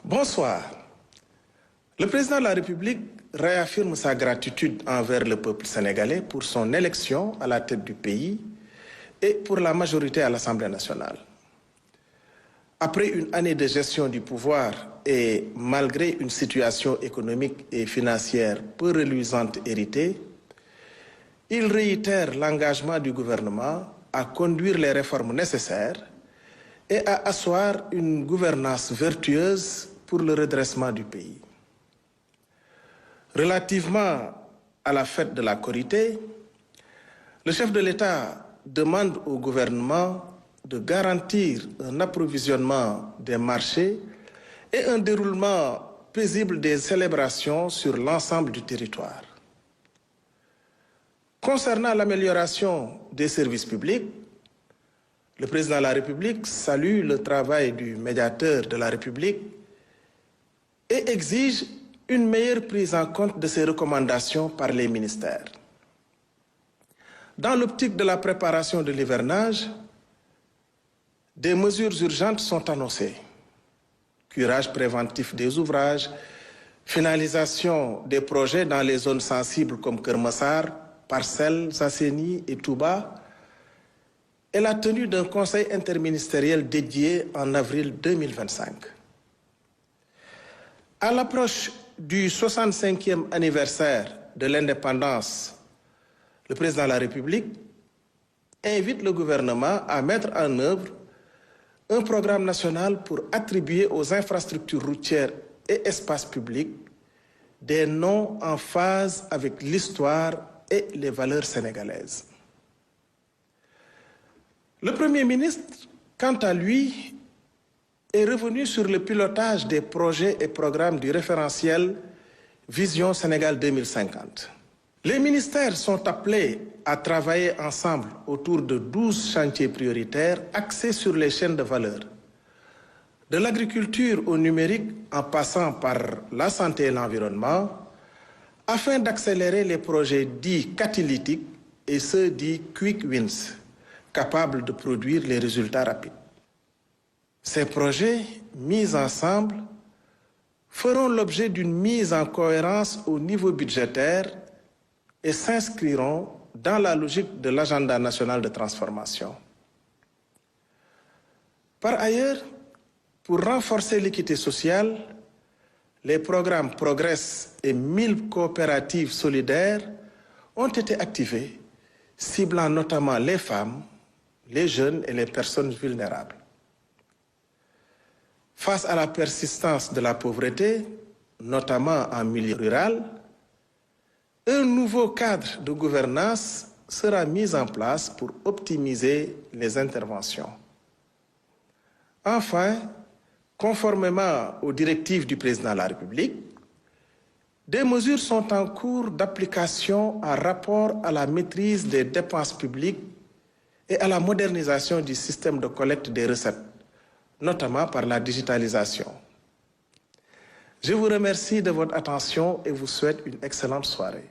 Bonsoir. Le président de la République réaffirme sa gratitude envers le peuple sénégalais pour son élection à la tête du pays et pour la majorité à l'Assemblée nationale. Après une année de gestion du pouvoir et malgré une situation économique et financière peu reluisante héritée, il réitère l'engagement du gouvernement à conduire les réformes nécessaires et à asseoir une gouvernance vertueuse pour le redressement du pays. Relativement à la fête de la Korité, le chef de l'État demande au gouvernement de garantir un approvisionnement des marchés et un déroulement paisible des célébrations sur l'ensemble du territoire. Concernant l'amélioration des services publics, le président de la République salue le travail du médiateur de la République et exige une meilleure prise en compte de ces recommandations par les ministères. Dans l'optique de la préparation de l'hivernage, des mesures urgentes sont annoncées. Curage préventif des ouvrages, finalisation des projets dans les zones sensibles comme Keur Massar, Parcelles Assainies et Touba, et la tenue d'un conseil interministériel dédié en avril 2025. À l'approche du 65e anniversaire de l'indépendance, le président de la République invite le gouvernement à mettre en œuvre un programme national pour attribuer aux infrastructures routières et espaces publics des noms en phase avec l'histoire et les valeurs sénégalaises. Le Premier ministre, quant à lui, est revenu sur le pilotage des projets et programmes du référentiel Vision Sénégal 2050. Les ministères sont appelés à travailler ensemble autour de 12 chantiers prioritaires axés sur les chaînes de valeur. De l'agriculture au numérique en passant par la santé et l'environnement, afin d'accélérer les projets dits catalytiques et ceux dits quick wins, capables de produire les résultats rapides. Ces projets, mis ensemble, feront l'objet d'une mise en cohérence au niveau budgétaire et s'inscriront dans la logique de l'agenda national de transformation. Par ailleurs, pour renforcer l'équité sociale, les programmes Progress et 1000 coopératives solidaires ont été activés, ciblant notamment les femmes, les jeunes et les personnes vulnérables. Face à la persistance de la pauvreté, notamment en milieu rural, un nouveau cadre de gouvernance sera mis en place pour optimiser les interventions. Enfin, conformément aux directives du président de la République, des mesures sont en cours d'application en rapport à la maîtrise des dépenses publiques et à la modernisation du système de collecte des recettes, notamment par la digitalisation. Je vous remercie de votre attention et vous souhaite une excellente soirée.